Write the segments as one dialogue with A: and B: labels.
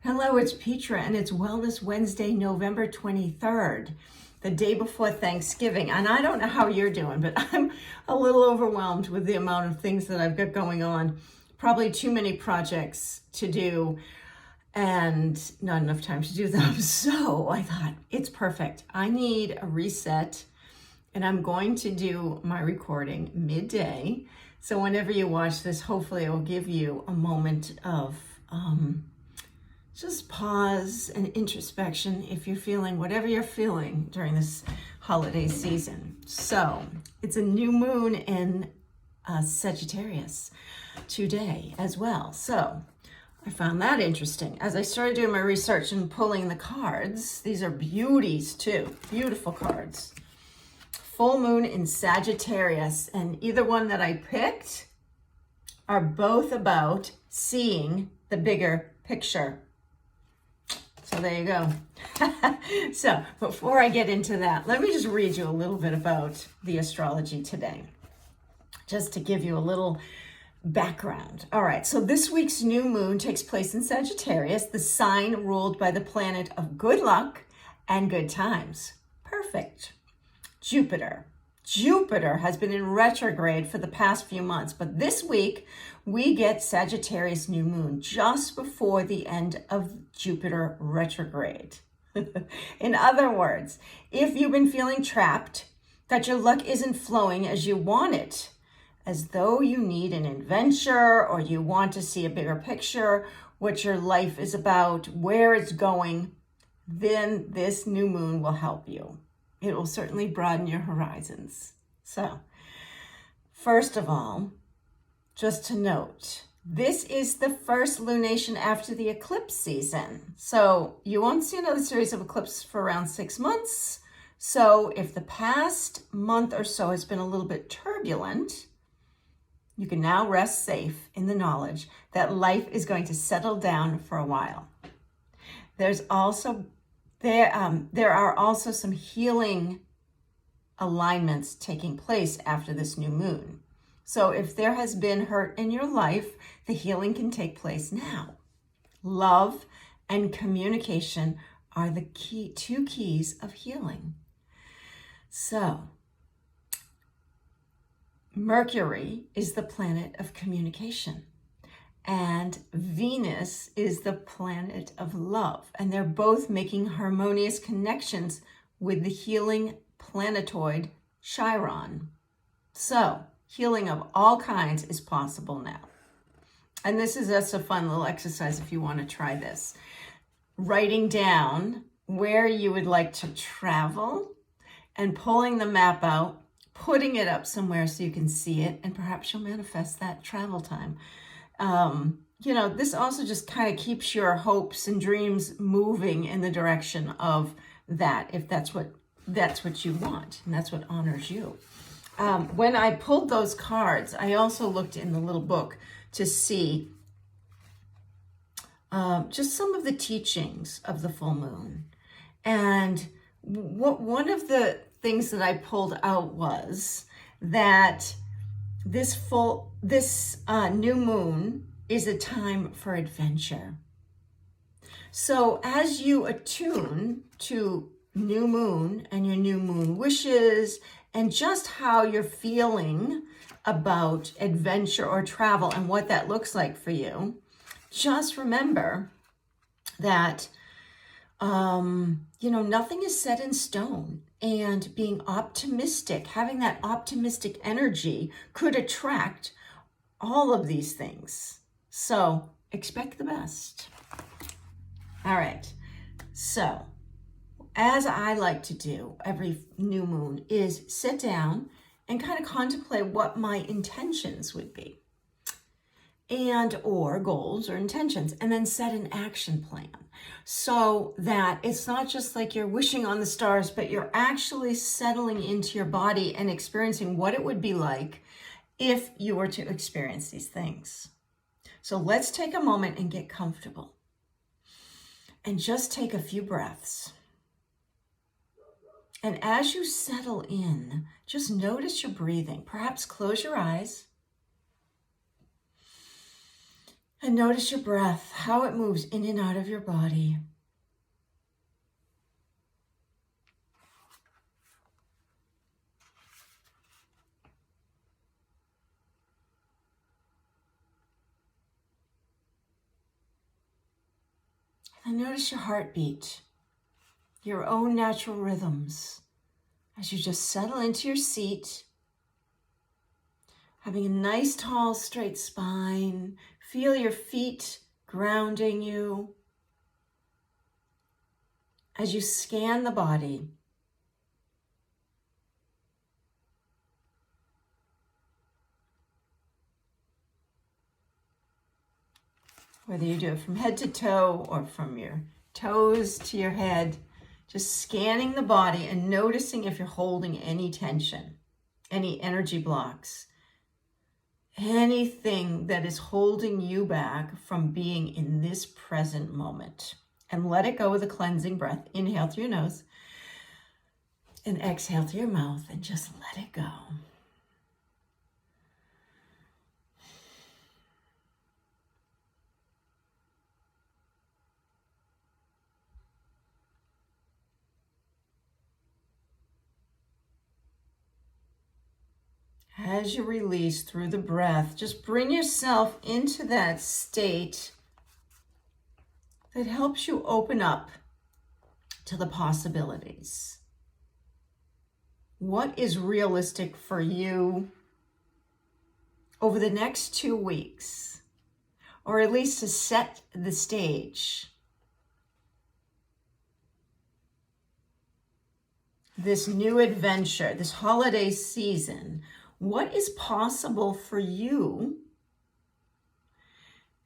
A: Hello, it's Petra, and it's Wellness Wednesday, November 23rd, the day before Thanksgiving. And I don't know how you're doing, but I'm a little overwhelmed with the amount of things that I've got going on. Probably too many projects to do and not enough time to do them. So I thought, it's perfect. I need a reset, and I'm going to do my recording midday. So whenever you watch this, hopefully it will give you a moment of just pause and introspection if you're feeling whatever you're feeling during this holiday season. So it's a new moon in Sagittarius today as well. So I found that interesting. As I started doing my research and pulling the cards, these are beauties too, beautiful cards. Full moon in Sagittarius, and either one that I picked are both about seeing the bigger picture. So there you go. So before I get into that, let me just read you a little bit about the astrology today, just to give you a little background. All right, so this week's new moon takes place in Sagittarius, the sign ruled by the planet of good luck and good times. Perfect. Jupiter has been in retrograde for the past few months, but this week we get Sagittarius new moon just before the end of Jupiter retrograde. In other words, if you've been feeling trapped, that your luck isn't flowing as you want it, as though you need an adventure or you want to see a bigger picture, what your life is about, where it's going, then this new moon will help you. It will certainly broaden your horizons. So, first of all, just to note, this is the first lunation after the eclipse season. So you won't see another series of eclipses for around 6 months. So if the past month or so has been a little bit turbulent, you can now rest safe in the knowledge that life is going to settle down for a while. There are also some healing alignments taking place after this new moon. So if there has been hurt in your life, the healing can take place now. Love and communication are the two keys of healing. So Mercury is the planet of communication, and Venus is the planet of love, and they're both making harmonious connections with the healing planetoid Chiron. So healing of all kinds is possible now. And this is just a fun little exercise if you want to try this. Writing down where you would like to travel and pulling the map out, putting it up somewhere so you can see it, and perhaps you'll manifest that travel time. This also just kind of keeps your hopes and dreams moving in the direction of that, if that's what you want, and that's what honors you. When I pulled those cards, I also looked in the little book to see just some of the teachings of the full moon. And one of the things that I pulled out was that this new moon is a time for adventure. So as you attune to new moon and your new moon wishes and just how you're feeling about adventure or travel and what that looks like for you, just remember that nothing is set in stone, and being optimistic, having that optimistic energy could attract all of these things. So expect the best. All right. So as I like to do every new moon is sit down and kind of contemplate what my intentions would be, or goals or intentions, and then set an action plan so that it's not just like you're wishing on the stars, but you're actually settling into your body and experiencing what it would be like if you were to experience these things. So let's take a moment and get comfortable and just take a few breaths. And as you settle in, just notice your breathing. Perhaps close your eyes And notice your breath, how it moves in and out of your body. And notice your heartbeat, your own natural rhythms, as you just settle into your seat, having a nice, tall, straight spine. Feel your feet grounding you. As you scan the body, whether you do it from head to toe or from your toes to your head, just scanning the body and noticing if you're holding any tension, any energy blocks, anything that is holding you back from being in this present moment. And let it go with a cleansing breath. Inhale through your nose and exhale through your mouth and just let it go. As you release through the breath, just bring yourself into that state that helps you open up to the possibilities. What is realistic for you over the next 2 weeks, or at least to set the stage? This new adventure, this holiday season, what is possible for you?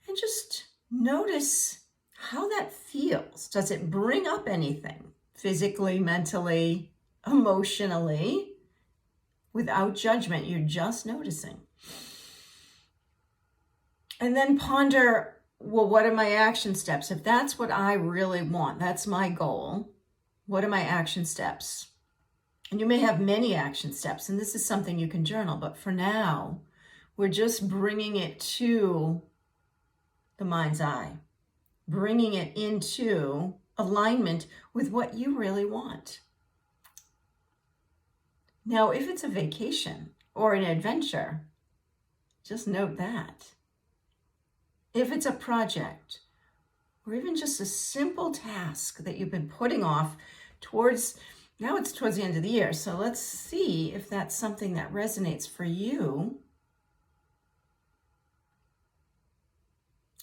A: And just notice how that feels. Does it bring up anything physically, mentally, emotionally? Without judgment, you're just noticing. And then ponder, well, what are my action steps? If that's what I really want, that's my goal, what are my action steps? And you may have many action steps, and this is something you can journal, but for now, we're just bringing it to the mind's eye, bringing it into alignment with what you really want. Now, if it's a vacation or an adventure, just note that. If it's a project, or even just a simple task that you've been putting off now it's towards the end of the year, so let's see if that's something that resonates for you.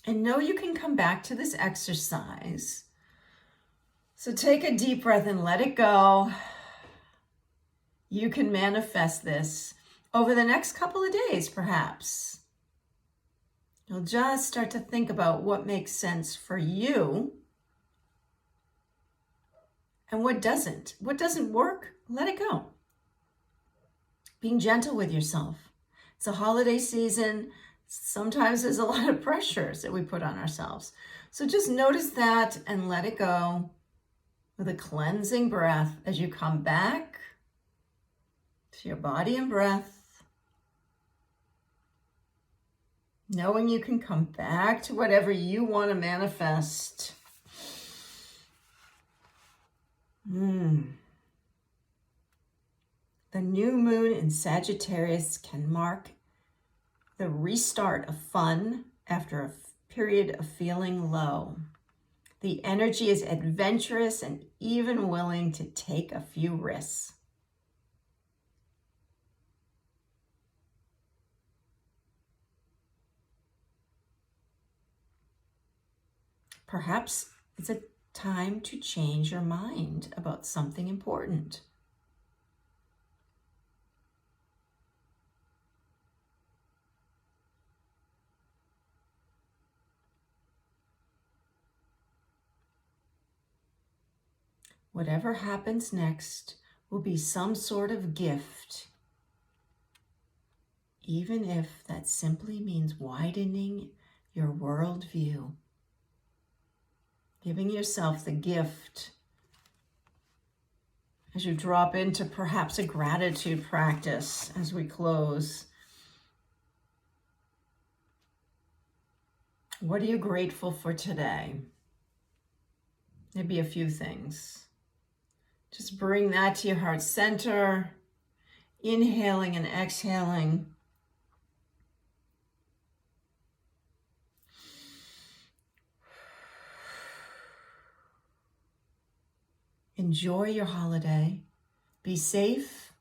A: And know you can come back to this exercise. So take a deep breath and let it go. You can manifest this over the next couple of days, perhaps. You'll just start to think about what makes sense for you and what doesn't. What doesn't work, let it go. Being gentle with yourself. It's a holiday season. Sometimes there's a lot of pressures that we put on ourselves. So just notice that and let it go with a cleansing breath as you come back to your body and breath. Knowing you can come back to whatever you want to manifest. The new moon in Sagittarius can mark the restart of fun after a period of feeling low. The energy is adventurous and even willing to take a few risks. Perhaps it's a time to change your mind about something important. Whatever happens next will be some sort of gift, even if that simply means widening your worldview. Giving yourself the gift as you drop into perhaps a gratitude practice as we close. What are you grateful for today? Maybe a few things. Just bring that to your heart center, inhaling and exhaling. Enjoy your holiday. Be safe.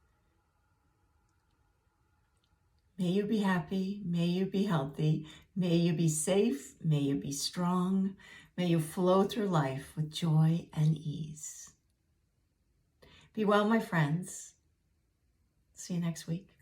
A: May you be happy. May you be healthy. May you be safe. May you be strong. May you flow through life with joy and ease. Be well, my friends. See you next week.